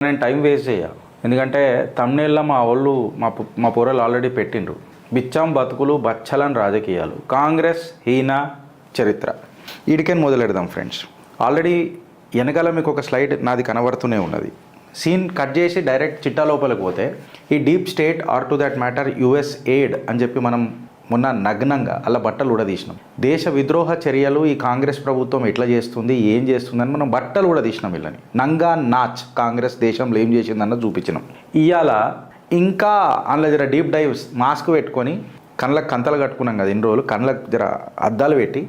నేను time waste చేయ, ఎందుకంటే తమ్నేల్లో మా వాళ్ళు మా పొరలు ఆల్రెడీ పెట్టిండ్రు. బిచ్చాం బతుకులు బచ్చలని రాజకీయాలు, కాంగ్రెస్ హీన చరిత్ర. ఈడికని మొదలెడదాం ఫ్రెండ్స్. ఆల్రెడీ వెనకాల మీకు ఒక స్లైడ్ నాది కనబడుతూనే ఉన్నది. సీన్ కట్ చేసి డైరెక్ట్ చిట్టా లోపలికి పోతే ఈ deep state or to that matter US aid అని చెప్పి మనం మొన్న నగ్నంగా అలా బట్టలు ఉడదీసినాం. దేశ విద్రోహ చర్యలు ఈ కాంగ్రెస్ ప్రభుత్వం ఎట్లా చేస్తుంది, ఏం చేస్తుందని మనం బట్టలు ఉడదీసినాం. వీళ్ళని నంగా నాచ్ కాంగ్రెస్ దేశంలో ఏం చేసిందన్న చూపించినాం. ఇవాళ ఇంకా అందులో జర డీప్ డైవ్స్ మాస్క్ పెట్టుకొని కళ్ళకు కంతలు కట్టుకున్నాం కదా ఇన్ని రోజులు, కళ్ళకు జర అద్దాలు పెట్టి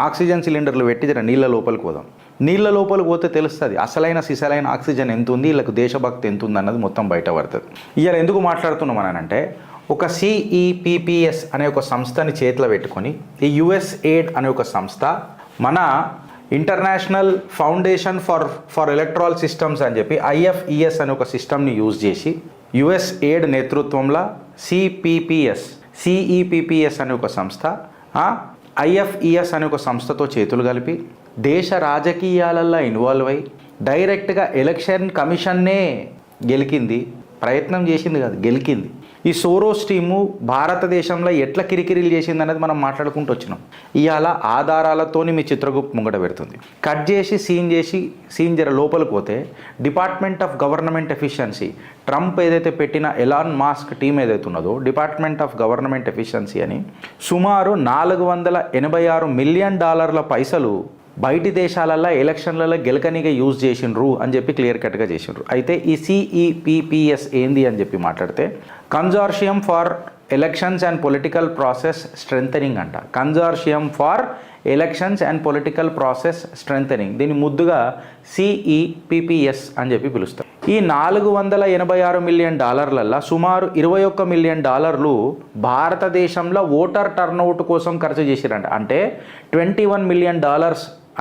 ఆక్సిజన్ సిలిండర్లు పెట్టి జర నీళ్ళ లోపలికి పోదాం. నీళ్ళ లోపలికి పోతే తెలుస్తుంది అసలైన సిసలైన ఆక్సిజన్ ఎంత ఉంది, వీళ్ళకు దేశభక్తి ఎంత ఉంది అన్నది మొత్తం బయట పడుతుంది. ఇవాళ ఎందుకు మాట్లాడుతున్నాం అనంటే, ఒక CEPPS అనే ఒక సంస్థని చేతిలో పెట్టుకొని ఈ యుఎస్ ఎయిడ్ అనే ఒక సంస్థ మన international foundation for electoral systems అని చెప్పి IFES అనే ఒక సిస్టమ్ని యూజ్ చేసి యుఎస్ ఎయిడ్ నేతృత్వంలో CEPPS అనే ఒక సంస్థ IFES అనే ఒక సంస్థతో చేతులు కలిపి దేశ రాజకీయాలల్లో ఇన్వాల్వ్ అయ్యి డైరెక్ట్గా ఎలక్షన్ కమిషన్నే గెలికింది. ప్రయత్నం చేసింది కాదు, గెలికింది. ఈ సోరోస్ టీము భారతదేశంలో ఎట్లా కిరికిరీలు చేసింది అనేది మనం మాట్లాడుకుంటూ వచ్చినాం. ఇవాళ ఆధారాలతోని మీ చిత్రగుప్త ముంగట పెడుతుంది. కట్ చేసి సీన్ జర లోపలికి పోతే department of government efficiency, Trump ఏదైతే పెట్టిన ఎలాన్ మాస్క్ టీం ఏదైతే ఉన్నదో డిపార్ట్మెంట్ ఆఫ్ గవర్నమెంట్ ఎఫిషియన్సీ అని సుమారు $486 మిలియన్ పైసలు బయటి దేశాలల్లో ఎలక్షన్లలో గెలకనిగా యూజ్ చేసిండ్రు అని చెప్పి క్లియర్ కట్గా చేసిండ్రు. అయితే ఈ CEPPS ఏంది అని చెప్పి మాట్లాడితే consortium for elections and political process strengthening అంట. Consortium for elections and political process strengthening, దీన్ని ముద్దుగా CEPPS అని చెప్పి పిలుస్తారు. ఈ $486 మిలియన్ సుమారు $21 మిలియన్ భారతదేశంలో ఓటర్ టర్నౌట్ కోసం ఖర్చు చేసిరంట. అంటే $21 మిలియన్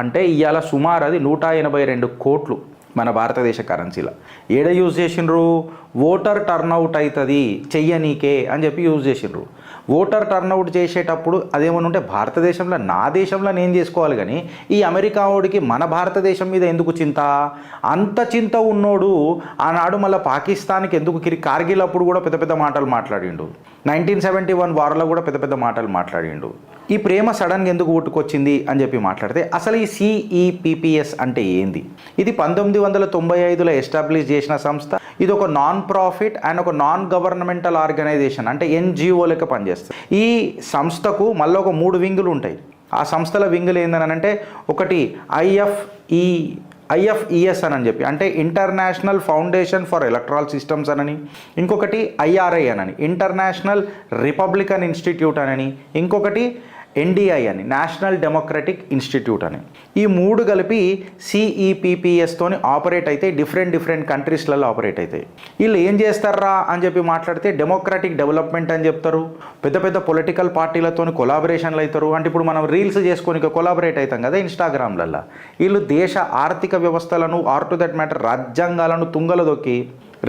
అంటే ఇవాళ సుమారు అది 182 కోట్లు మన భారతదేశ కరెన్సీలో. ఏడ యూజ్ చేసిండ్రు, ఓటర్ టర్నౌట్ అవుతుంది చెయ్యనీకే అని చెప్పి యూజ్ చేసిండ్రు. ఓటర్ టర్నౌట్ చేసేటప్పుడు అదేమని ఉంటే భారతదేశంలో నా దేశంలో నేను చేసుకోవాలి, కానీ ఈ అమెరికా వాడికి మన భారతదేశం మీద ఎందుకు చింత? అంత చింత ఉన్నోడు ఆనాడు మళ్ళీ పాకిస్తాన్కి ఎందుకు కార్గిల్ అప్పుడు కూడా పెద్ద పెద్ద మాటలు మాట్లాడిండు, 1971 వార్లో కూడా పెద్ద పెద్ద మాటలు మాట్లాడిండు. ఈ ప్రేమ సడన్గా ఎందుకు పుట్టుకొచ్చింది అని చెప్పి మాట్లాడితే అసలు ఈ CEPPS అంటే ఏంది? ఇది 1995లో ఎస్టాబ్లిష్ చేసిన సంస్థ. ఇది ఒక నాన్ ప్రాఫిట్ అండ్ ఒక నాన్ గవర్నమెంటల్ ఆర్గనైజేషన్, అంటే NGO లెక్క పనిచేస్తుంది. ఈ సంస్థకు మళ్ళీ ఒక 3 వింగులు ఉంటాయి. ఆ సంస్థల వింగులు ఏందని అంటే, ఒకటి IFES అని చెప్పి అంటే international foundation for electoral systems అని, ఇంకొకటి IRI అని ఇంటర్నేషనల్ రిపబ్లికన్ ఇన్స్టిట్యూట్ అని, ఇంకొకటి NDI అని నేషనల్ డెమోక్రటిక్ ఇన్స్టిట్యూట్ అని. ఈ 3 కలిపి CEPPS తోని ఆపరేట్ అయితే డిఫరెంట్ కంట్రీస్లలో ఆపరేట్ అవుతాయి. వీళ్ళు ఏం చేస్తారా అని చెప్పి మాట్లాడితే డెమోక్రటిక్ డెవలప్మెంట్ అని చెప్తారు. పెద్ద పొలిటికల్ పార్టీలతో కొలాబరేషన్లు అవుతారు. అంటే ఇప్పుడు మనం రీల్స్ చేసుకొని కొలాబరేట్ అవుతాం కదా ఇన్స్టాగ్రామ్లలో. వీళ్ళు దేశ ఆర్థిక వ్యవస్థలను ఆర్ టు దట్ మ్యాటర్ రాజ్యాంగాలను తుంగలు దొక్కి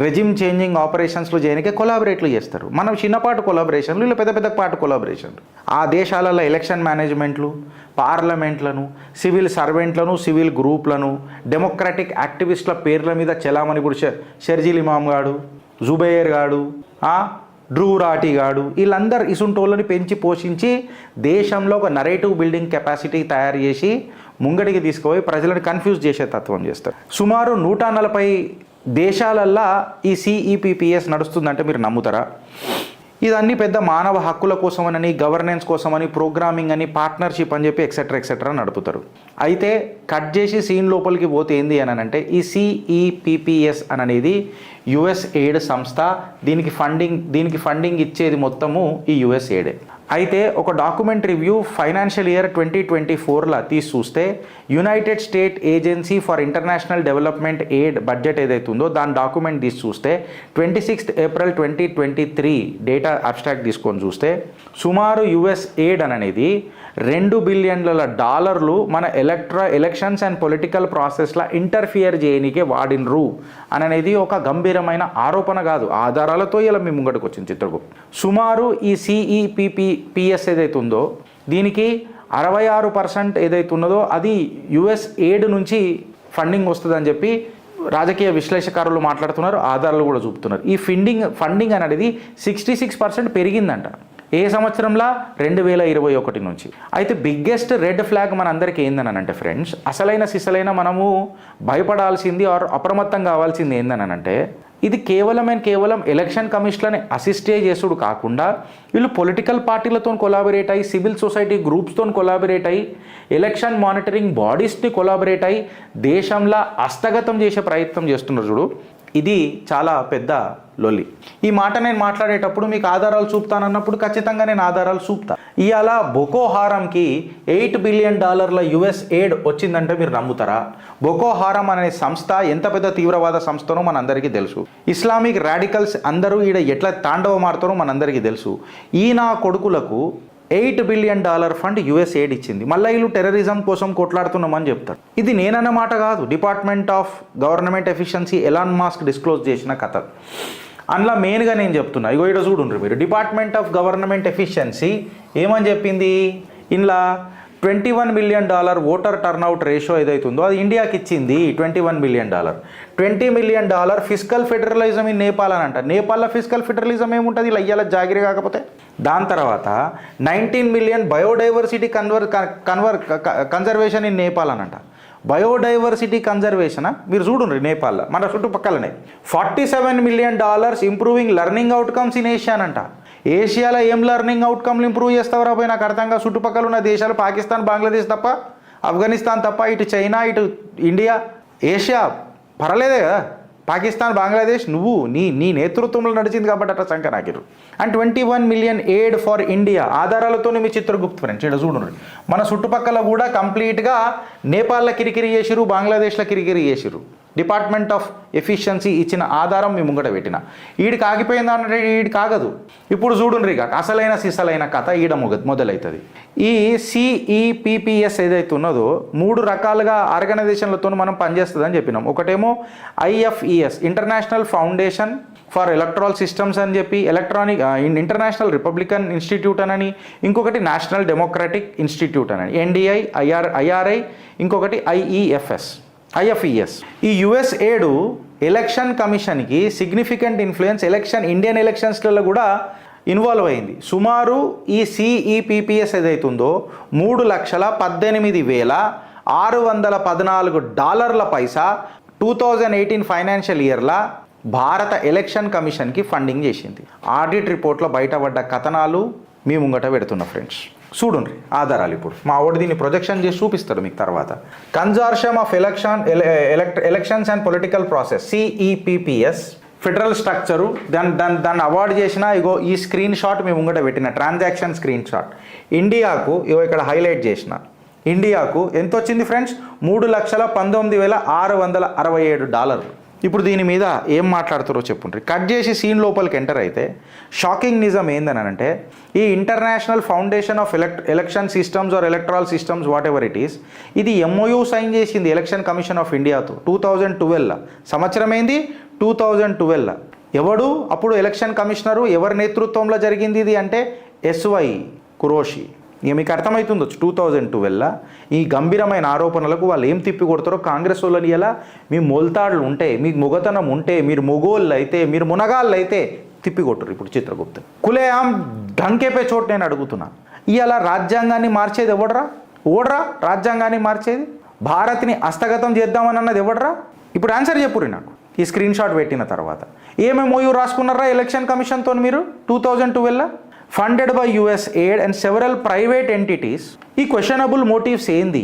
రెజిమ్ చేంజింగ్ ఆపరేషన్స్లు చేయడానికి కొలాబరేట్లు చేస్తారు. మనం చిన్నపాటు కొలాబరేషన్లు, ఇలా పెద్ద పాటు కొలాబరేషన్లు. ఆ దేశాలలో ఎలక్షన్ మేనేజ్మెంట్లు, పార్లమెంట్లను, సివిల్ సర్వెంట్లను, సివిల్ గ్రూప్లను, డెమోక్రటిక్ యాక్టివిస్టుల పేర్ల మీద చలామణి. ఇప్పుడు షర్జిల్ ఇమామ్ గాడు, జుబైర్ గాడు, డ్రూ రాఠీ గాడు, వీళ్ళందరూ ఇసుంటోళ్ళని పెంచి పోషించి దేశంలో ఒక నరేటివ్ బిల్డింగ్ కెపాసిటీ తయారు చేసి ముంగడికి తీసుకుపోయి ప్రజలను కన్ఫ్యూజ్ చేసే తత్వం చేస్తారు. సుమారు 140 దేశాలల్లో ఈ CEPPS నడుస్తుందంటే మీరు నమ్ముతారా? ఇదన్నీ పెద్ద మానవ హక్కుల కోసమని, గవర్నెన్స్ కోసమని, ప్రోగ్రామింగ్ అని, పార్ట్నర్షిప్ అని చెప్పి ఎక్సెట్రా నడుపుతారు. అయితే కట్ చేసి సీన్ లోపలికి పోతే ఏంది అని అంటే, ఈ CEPPS అనేది యుఎస్ ఎయిడ్ సంస్థ. దీనికి ఫండింగ్ ఇచ్చేది మొత్తము ఈ యుఎస్ ఎయిడే. అయితే ఒక డాక్యుమెంట్ రివ్యూ ఫైనాన్షియల్ ఇయర్ 2024లో తీసి చూస్తే United state agency for international development aid budget ఏదైతే ఉందో దాని డాక్యుమెంట్ తీసి చూస్తే 26 ఏప్రిల్ 2023 డేటా అబ్స్ట్రాక్ట్ తీసుకొని చూస్తే సుమారు యుఎస్ ఎయిడ్ అనేది $2 బిలియన్ మన ఎలక్షన్స్ అండ్ పొలిటికల్ ప్రాసెస్లో ఇంటర్ఫియర్ చేయనికే వాడినరు అనేది ఒక గంభీరమైన ఆరోపణ కాదు, ఆధారాలతో ఇలా మీ ముంగడికి వచ్చింది చిత్రగుప్త. సుమారు ఈ CEPPS ఏదైతే ఉందో దీనికి 66% ఏదైతే ఉన్నదో అది యుఎస్ ఎయిడ్ నుంచి ఫండింగ్ వస్తుందని చెప్పి రాజకీయ విశ్లేషకారులు మాట్లాడుతున్నారు, ఆధారాలు కూడా చూపుతున్నారు. ఈ ఫండింగ్ అనేది 66% పెరిగిందంట. ఏ సంవత్సరంలో 2021 నుంచి. అయితే బిగ్గెస్ట్ రెడ్ ఫ్లాగ్ మన అందరికీ ఏందనంటే ఫ్రెండ్స్, అసలైన సిసలైన మనము భయపడాల్సింది ఆర్ అప్రమత్తం కావాల్సింది ఏందనంటే, ఇది కేవలం ఎలక్షన్ కమిషన్లని అసిస్టే చేసుడు కాకుండా వీళ్ళు పొలిటికల్ పార్టీలతో కొలాబరేట్ అయ్యి, సివిల్ సొసైటీ గ్రూప్స్తో కొలాబరేట్ అయ్యి, ఎలక్షన్ మానిటరింగ్ బాడీస్ని కొలాబరేట్ అయ్యి దేశంలో హస్తగతం చేసే ప్రయత్నం చేస్తున్నారు చూడు. ఇది చాలా పెద్ద లొల్లి. ఈ మాట నేను మాట్లాడేటప్పుడు మీకు ఆధారాలు చూపుతానన్నప్పుడు ఖచ్చితంగా నేను ఆధారాలు చూపుతా. ఇవాళ బొకో హారంకి $8 బిలియన్ US ఎయిడ్ వచ్చిందంటే మీరు నమ్ముతారా? బొకో హారం అనే సంస్థ ఎంత పెద్ద తీవ్రవాద సంస్థనో మనందరికీ తెలుసు. ఇస్లామిక్ రాడికల్స్ అందరూ ఈడ ఎట్లా తాండవమాడతారో మనందరికీ తెలుసు. ఈ నా కొడుకులకు $8 బిలియన్ ఫండ్ US ఎయిడ్ ఇచ్చింది. మళ్ళీ వీళ్ళు టెర్రరిజం కోసం కొట్లాడుతున్నామని చెప్తారు. ఇది నేనన్న మాట కాదు, department of government efficiency Elon Musk disclose చేసిన కథ. అందులో మెయిన్గా నేను చెప్తున్నా, ఇగో ఇక్కడ చూడండి మీరు, డిపార్ట్మెంట్ ఆఫ్ గవర్నమెంట్ ఎఫిషియన్సీ ఏమని చెప్పింది, ఇందులో $21 మిలియన్ ఓటర్ టర్న్అవుట్ రేషియో ఏదైతుందో అది ఇండియాకి ఇచ్చింది. $21 million, $20 million physical federalism in Nepal అని అంట. నేపాల్లో ఫిజికల్ ఫెడరలిజం ఏముంటుంది, ఇలా అయ్యాల జాగిరి కాకపోతే. దాని తర్వాత 19 million biodiversity conservation in Nepal అని అంట. బయోడైవర్సిటీ కన్జర్వేషనా మీరు చూడండి, నేపాల్లో మన చుట్టుపక్కలనే. $47 million improving learning outcomes in Asia అంట. ఏషియాలో ఏం లెర్నింగ్ అవుట్కమ్లు ఇంప్రూవ్ చేస్తావరా పోయి నాకు అర్థంగా. చుట్టుపక్కల ఉన్న దేశాలు పాకిస్తాన్, బంగ్లాదేశ్ తప్ప, ఆఫ్ఘనిస్తాన్ తప్ప, ఇటు చైనా, ఇటు ఇండియా, ఏషియా పర్లేదే కదా. పాకిస్తాన్, బంగ్లాదేశ్ నువ్వు నీ నేతృత్వంలో నడిచింది కాబట్టి అట్లా సంఖ్య నాకిరు. And 21 million aid for India. ఆధారాలతోనే మీ చిత్రగుప్త ఫ్రెండ్స్ ఇక్కడ చూడండి. మన చుట్టుపక్కల కూడా కంప్లీట్గా నేపాల్లో కిరికిరి చేసిరు, బంగ్లాదేశ్లో కిరికిరి చేసిరు. డిపార్ట్మెంట్ ఆఫ్ ఎఫిషియన్సీ ఇచ్చిన ఆధారం మీ ముంగట పెట్టిన. ఈడికి ఆగిపోయిందా అంటే ఈడికి ఆగదు. ఇప్పుడు చూడండి ఇక అసలైన సిసలైన కథ ఈడ మొదలవుతుంది. ఈ CEPPS ఏదైతే ఉన్నదో 3 రకాలుగా ఆర్గనైజేషన్లతో మనం పనిచేస్తుందని చెప్పినాం. ఒకటేమో IFES international foundation for electoral systems అని చెప్పి, ఇంటర్నేషనల్ రిపబ్లికన్ ఇన్స్టిట్యూట్ అని, ఇంకొకటి నేషనల్ డెమోక్రటిక్ ఇన్స్టిట్యూట్ అని, NDI, IRI, ఇంకొకటి IFES. ఈ US ఎయిడ్ ఎలక్షన్ కమిషన్కి సిగ్నిఫికెంట్ ఇన్ఫ్లుయెన్స్ ఇండియన్ ఎలక్షన్స్లలో కూడా ఇన్వాల్వ్ అయింది. సుమారు ఈ CEPPS ఏదైతుందో $3,18,614 2018 ఫైనాన్షియల్ ఇయర్లో భారత ఎలక్షన్ కమిషన్కి ఫండింగ్ చేసింది. ఆడిట్ రిపోర్ట్లో బయటపడ్డ కథనాలు మీ ముంగట పెడుతున్న ఫ్రెండ్స్. చూడండి ఆధారాలు. ఇప్పుడు మా వాడు దీన్ని ప్రొజెక్షన్ చేసి చూపిస్తాడు మీకు తర్వాత. Consortium of elections and political process CEPPS federal structure దాన్ని అవార్డు చేసిన ఇగో ఈ స్క్రీన్ షాట్ మీ ముంగట పెట్టిన ట్రాన్సాక్షన్ స్క్రీన్ షాట్. ఇండియాకు ఇగో ఇక్కడ హైలైట్ చేసిన, ఇండియాకు ఎంత వచ్చింది ఫ్రెండ్స్, $3,19,667. ఇప్పుడు దీని మీద ఏం మాట్లాడుతారో చెప్పుండ్రి. కట్ చేసి సీన్ లోపలికి ఎంటర్ అయితే షాకింగ్ నిజం ఏందనంటే, ఈ international foundation of election systems or electoral systems whatever it is, ఇది MOU సైన్ చేసింది ఎలక్షన్ కమిషన్ ఆఫ్ ఇండియాతో 2012. సంవత్సరం ఏంది 2012. ఎవడు అప్పుడు ఎలక్షన్ కమిషనరు, ఎవరి నేతృత్వంలో జరిగింది ఇది అంటే SY కురోషి. ఇక మీకు అర్థమవుతుందో 2012 ఈ గంభీరమైన ఆరోపణలకు వాళ్ళు ఏం తిప్పి కొడతారో కాంగ్రెస్ వాళ్ళని. ఎలా మీ మొల్తాడులు ఉంటే, మీకు మొగతనం ఉంటే, మీరు మొగోళ్ళు అయితే, మీరు మునగాళ్ళు అయితే తిప్పి కొట్టరు. ఇప్పుడు చిత్రగుప్త కులేఆం ఢంకేపే చోటు నేను అడుగుతున్నా, ఇవాళ రాజ్యాంగాన్ని మార్చేది ఓడరా రాజ్యాంగాన్ని మార్చేది, భారత్ని హస్తగతం చేద్దామని అన్నది ఎవడరా? ఇప్పుడు ఆన్సర్ చెప్పుర్రి నాకు. ఈ స్క్రీన్ షాట్ పెట్టిన తర్వాత ఏమేమి MOU రాసుకున్నారా ఎలక్షన్ కమిషన్తో మీరు 2012? Funded by US aid and several private entities. ఈ క్వశ్చనబుల్ మోటివ్స్ ఏంది?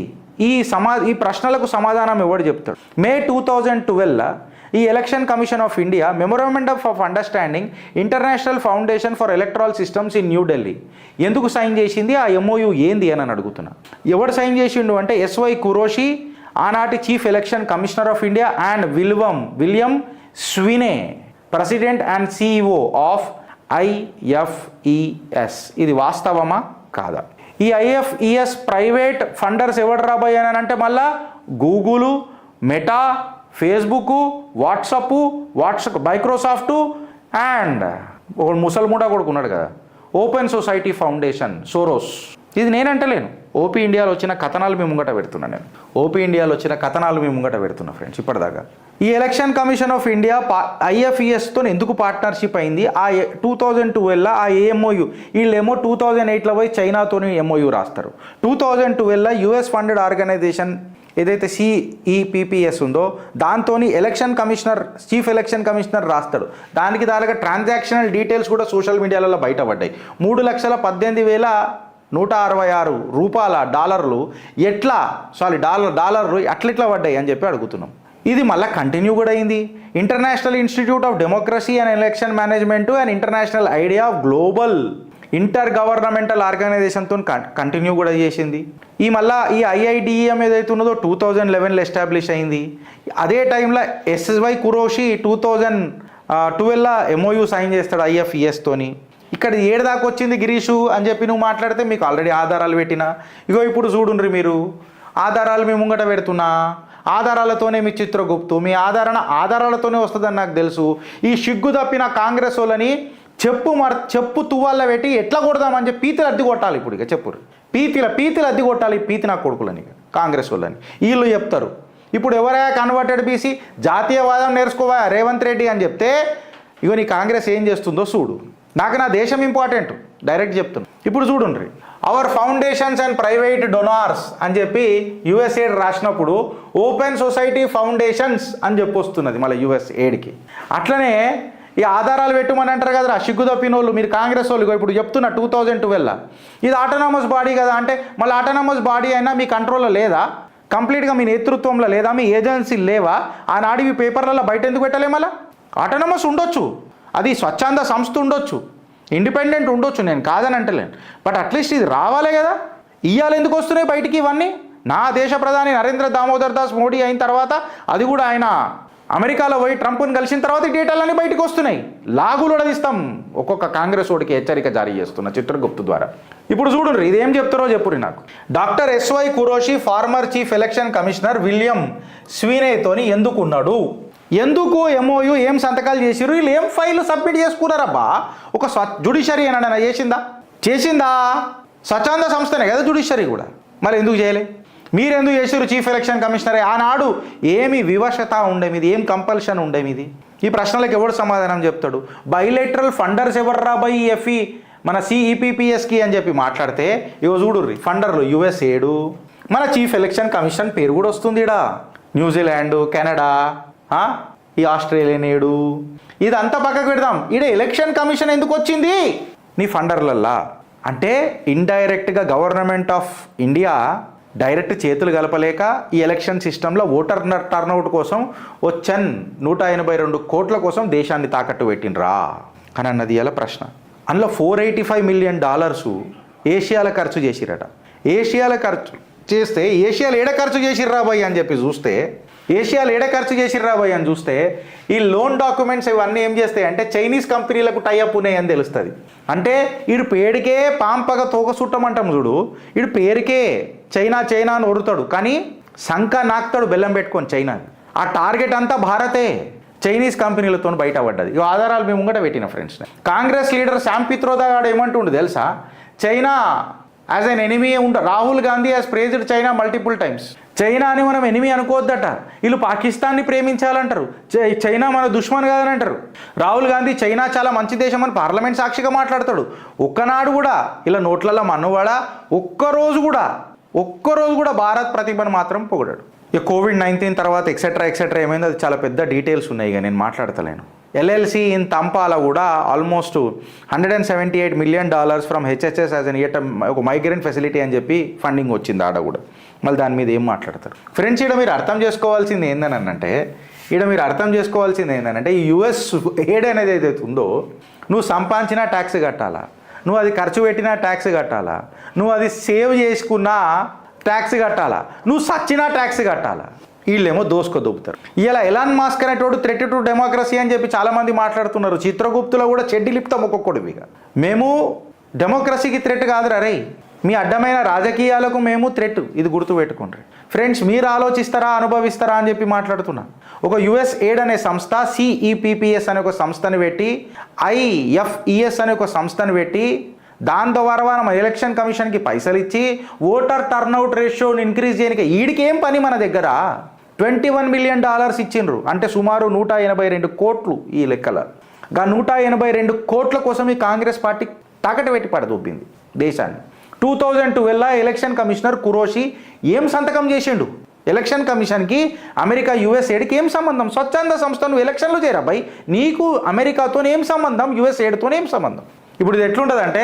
ఈ ప్రశ్నలకు సమాధానం ఎవడు చెప్తాడు? May 2012 ఈ election commission of India memorandum of understanding international foundation for electoral systems in New Delhi ఎందుకు సైన్ చేసింది? ఆ MOU ఏంది అని అడుగుతున్నా. ఎవడు సైన్ చేసిండు అంటే SY కురోషి, ఆనాటి chief election commissioner of India, and William Sweeney, president and CEO of IFES. ఇది వాస్తవమా కాదా? ఈ IFES ప్రైవేట్ ఫండర్స్ ఎవడు రాబోయానంటే మళ్ళా Google, meta, Facebook, WhatsApp, Microsoft and ఒక ముసల్ముడా కొడుకున్నాడు కదా ఓపెన్ సొసైటీ ఫౌండేషన్, సోరోస్. ఇది నేనంటలేను, ఓపీ ఇండియాలో వచ్చిన కథనాలు మేము ముంగట పెడుతున్నా నేను. ఓపీ ఇండియాలో వచ్చిన కథనాలు మేము ముంగట పెడుతున్నా ఫ్రెండ్స్ ఇప్పటిదాకా. ఈ ఎలక్షన్ కమిషన్ ఆఫ్ ఇండియా IFESతో ఎందుకు పార్ట్నర్షిప్ అయింది? ఆ 2012 ఆ ఏఎంఓయు వీళ్ళేమో 2008లో పోయి చైనాతోని MOU రాస్తారు. 2012 US ఫండెడ్ ఆర్గనైజేషన్ ఏదైతే CEPPS ఉందో దాంతో చీఫ్ ఎలక్షన్ కమిషనర్ రాస్తాడు. దానికి ట్రాన్సాక్షనల్ డీటెయిల్స్ కూడా సోషల్ మీడియాలలో బయటపడ్డాయి. 3,18,166 రూపాయల డాలర్లు అట్లెట్లా పడ్డాయి అని చెప్పి అడుగుతున్నాం. ఇది మళ్ళీ కంటిన్యూ కూడా అయింది. International institute of democracy and election management and international IDEA of global intergovernmental ఆర్గనైజేషన్తో కంటిన్యూ కూడా చేసింది. ఈ IIDEM ఏదైతే ఉన్నదో 2011లో ఎస్టాబ్లిష్ అయింది. అదే టైంలో SY కురోషి 2012 MOU సైన్ చేస్తాడు IFESతోని. ఇక్కడ ఏడు దాకా వచ్చింది గిరీషు అని చెప్పి నువ్వు మాట్లాడితే మీకు ఆల్రెడీ ఆధారాలు పెట్టినా. ఇగో ఇప్పుడు చూడుండ్రి మీరు, ఆధారాలు మేము ముంగట పెడుతున్నా. ఆధారాలతోనే మీ చిత్రగుప్తు, మీ ఆధారాలతోనే వస్తుందని నాకు తెలుసు. ఈ సిగ్గు తప్పిన కాంగ్రెస్ వాళ్ళని చెప్పు తువ్వాళ్ళ పెట్టి ఎట్లా కొడదామని చెప్పి పీతిలు అద్దె కొట్టాలి. ఇప్పుడు ఇక చెప్పురు పీతిలు అద్దె కొట్టాలి. పీతి నా కొడుకులని కాంగ్రెస్ వాళ్ళని వీళ్ళు చెప్తారు. ఇప్పుడు ఎవరైనా కన్వర్టెడ్ బీసీ జాతీయవాదం నేర్చుకోవా రేవంత్ రెడ్డి అని చెప్తే ఇగో నీ కాంగ్రెస్ ఏం చేస్తుందో చూడు. నాకు నా దేశం ఇంపార్టెంట్ డైరెక్ట్ చెప్తున్నా. ఇప్పుడు చూడుండ్రి, hour foundations and private donors అని చెప్పి USAID రాసినప్పుడు ఓపెన్ సొసైటీ ఫౌండేషన్స్ అని చెప్పి వస్తున్నది మళ్ళీ USAIDకి. అట్లనే ఈ ఆధారాలు పెట్టమని అంటారు కదరా సిగ్గు తప్పిన వాళ్ళు మీరు కాంగ్రెస్ వాళ్ళు. ఇప్పుడు చెప్తున్నా 2012 ఇది ఆటోనామస్ బాడీ కదా అంటే మళ్ళీ ఆటోనామస్ బాడీ అయినా మీ కంట్రోల్లో లేదా? కంప్లీట్గా మీ నేతృత్వంలో లేదా? మీ ఏజెన్సీ లేవా? ఆనాడు ఈ పేపర్లలో బయట ఎందుకు పెట్టలే? మళ్ళీ ఆటోనామస్ ఉండొచ్చు, అది స్వచ్ఛంద సంస్థ ఉండొచ్చు, ఇండిపెండెంట్ ఉండొచ్చు, నేను కాదని అంటలేను. బట్ అట్లీస్ట్ ఇది రావాలే కదా. ఇవాళ ఎందుకు వస్తున్నాయి బయటికి ఇవన్నీ? నా దేశ ప్రధాని నరేంద్ర దామోదర్ దాస్ మోడీ అయిన తర్వాత, అది కూడా ఆయన అమెరికాలో పోయి ట్రంప్ని కలిసిన తర్వాత ఈ డేటాలన్నీ బయటకు వస్తున్నాయి. లాగులు అడదిస్తాం ఒక్కొక్క కాంగ్రెస్ ఓడికి హెచ్చరిక జారీ చేస్తున్న చిత్రగుప్తు ద్వారా. ఇప్పుడు చూడండి ఇదేం చెప్తారో చెప్పురి నాకు. Doctor SY Qureshi former chief election commissioner William స్వీనేతోని ఎందుకు ఉన్నాడు? ఎందుకు MOU ఏం సంతకాలు చేసిరు? వీళ్ళు ఏం ఫైల్ సబ్మిట్ చేసుకున్నారబ్బా? ఒక జ్యుడిషియరీ ఏనా చేసిందా? స్వచ్ఛంద సంస్థనే కదా జ్యుడిషియరీ కూడా. మరి ఎందుకు చేయలే? మీరెందుకు చేసారు చీఫ్ ఎలక్షన్ కమిషనరే? ఆనాడు ఏమి వివశత ఉండే మీది, ఏం కంపల్షన్ ఉండే మీది? ఈ ప్రశ్నలకు ఎవడు సమాధానం చెప్తాడు? బైలేటరల్ ఫండర్స్ ఎవర్రా FE మన CEPPSకి అని చెప్పి మాట్లాడితే ఇగో చూడుర్రి ఫండర్లు USAID, మన చీఫ్ ఎలక్షన్ కమిషన్ పేరు కూడా వస్తుంది. ఇడా న్యూజిలాండ్, కెనడా, ఈ ఆస్ట్రేలియన్ ఏడు, ఇదంతా పక్కకు పెడదాం. ఈడ ఎలక్షన్ కమిషన్ ఎందుకు వచ్చింది నీ ఫండర్లల్లా? అంటే ఇండైరెక్ట్గా గవర్నమెంట్ ఆఫ్ ఇండియా డైరెక్ట్ చేతులు కలపలేక ఈ ఎలక్షన్ సిస్టంలో ఓటర్ టర్నౌట్ కోసం 182 కోట్ల కోసం దేశాన్ని తాకట్టు పెట్టినరా అని అన్నది ఇలా ప్రశ్న. అందులో $485 మిలియన్ ఏషియాలో ఖర్చు చేసిరట. ఏషియాలో ఖర్చు చేస్తే ఏషియాలో ఏడ ఖర్చు చేసిర్రా భయ్ అని చెప్పి చూస్తే, ఏషియాలో ఏడ ఖర్చు చేసిర్రా భయ్ అని చూస్తే ఈ లోన్ డాక్యుమెంట్స్ ఇవన్నీ ఏం చేస్తాయి అంటే చైనీస్ కంపెనీలకు టైఅప్ ఉన్నాయని తెలుస్తుంది. అంటే వీడు పేరుకే పాంపగా తోక చుట్టమంటాం చూడు, వీడు పేరుకే చైనా అని ఒరుతాడు కానీ సంక నాకుతాడు బెల్లం పెట్టుకొని చైనా. ఆ టార్గెట్ అంతా భారతే చైనీస్ కంపెనీలతో బయటపడ్డది. ఈ ఆధారాలు మేము ముంగట పెట్టిన ఫ్రెండ్స్. కాంగ్రెస్ లీడర్ శ్యామ్ పిత్రోదా గాడు ఏమంటుండు తెలుసా? China as an enemy Rahul Gandhi has praised China multiple times. చైనాని మనం ఎనిమీ అనుకోవద్దట, వీళ్ళు పాకిస్తాన్ని ప్రేమించాలంటారు, చైనా మన దుష్మన్ కాదని అంటారు. రాహుల్ గాంధీ చైనా చాలా మంచి దేశం అని పార్లమెంట్ సాక్షిగా మాట్లాడతాడు. ఒక్కనాడు కూడా ఇలా నోట్లలో మన్నువాడ ఒక్కరోజు కూడా భారత్ ప్రతిభను మాత్రం పొగడాడు. ఇక COVID-19 తర్వాత ఎక్సెట్రా ఏమైందో అది చాలా పెద్ద డీటెయిల్స్ ఉన్నాయి, ఇక నేను మాట్లాడతలేను. LLC ఇన్ తంపాల కూడా almost $178 million from HHS as an ఒక మైగ్రెంట్ ఫెసిలిటీ అని చెప్పి ఫండింగ్ వచ్చింది ఆడ కూడా. మళ్ళీ దాని మీద ఏం మాట్లాడతారు ఫ్రెండ్స్? ఈడ మీరు అర్థం చేసుకోవాల్సింది ఏంటనంటే ఈ USAID అనేది ఏదైతే ఉందో, నువ్వు సంపాదించినా ట్యాక్స్ కట్టాలా, నువ్వు అది ఖర్చు పెట్టినా ట్యాక్స్ కట్టాలా, నువ్వు అది సేవ్ చేసుకున్నా ట్యాక్స్ కట్టాలా, నువ్వు సచ్చినా ట్యాక్స్ కట్టాలా. వీళ్ళేమో దోపుతారు. ఇలా ఎలాన్ మాస్క్ అనేటోడు థ్రెట్ టు డెమోక్రసీ అని చెప్పి చాలామంది మాట్లాడుతున్నారు. చిత్రగుప్తులో కూడా చెడ్డి లిప్తాం ఒక్కొక్కడివిగా. మేము డెమోక్రసీకి థ్రెట్ కాదు రే, మీ అడ్డమైన రాజకీయాలకు మేము థ్రెట్, ఇది గుర్తుపెట్టుకోండి ఫ్రెండ్స్. మీరు ఆలోచిస్తారా అనుభవిస్తారా అని చెప్పి మాట్లాడుతున్నా. ఒక USAID అనే సంస్థ, CEPPS అనే ఒక సంస్థను పెట్టి, IFES అనే ఒక సంస్థను పెట్టి దాని ద్వారా మనం ఎలక్షన్ కమిషన్కి పైసలు ఇచ్చి ఓటర్ టర్న్అవుట్ రేషియోని ఇంక్రీజ్ చేయడానికి వీడికి ఏం పని మన దగ్గర. $21 మిలియన్ ఇచ్చిండ్రు, అంటే సుమారు 182 కోట్లు ఈ లెక్కల. 182 కోట్ల కోసం ఈ కాంగ్రెస్ పార్టీ తాకట పెట్టి పడదొబ్బింది దేశాన్ని. 2012 ఎలక్షన్ కమిషనర్ కురోషి ఏం సంతకం చేసిండు? ఎలక్షన్ కమిషన్కి అమెరికా యుఎస్ఏడ్కి ఏం సంబంధం? స్వచ్ఛంద సంస్థ, నువ్వు ఎలక్షన్లో చేరాబాయి, నీకు అమెరికాతో ఏం సంబంధం, యుఎస్ఏడ్తో ఏం సంబంధం? ఇప్పుడు ఇది ఎట్లుంటుందంటే,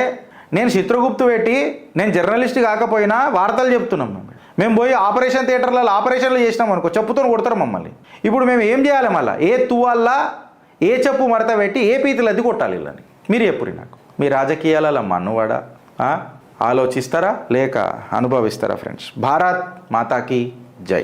నేను చిత్రగుప్తు పెట్టి నేను జర్నలిస్ట్ కాకపోయినా వార్తలు చెప్తున్నాం. మేము పోయి ఆపరేషన్ థియేటర్లలో ఆపరేషన్లు చేసినాం అనుకో, చెప్పుతో కొడతారు మమ్మల్ని. ఇప్పుడు మేము ఏం చేయాలి? మళ్ళీ ఏ తువ్వల్లా ఏ చెప్పు మడత పెట్టి ఏ పీతులు అద్దె కొట్టాలి వీళ్ళని? మీరు చెప్పురి నాకు. మీ రాజకీయాలలో మన్నువాడ ఆలోచిస్తారా లేక అనుభవిస్తారా ఫ్రెండ్స్? భారత్ మాతాకి జై.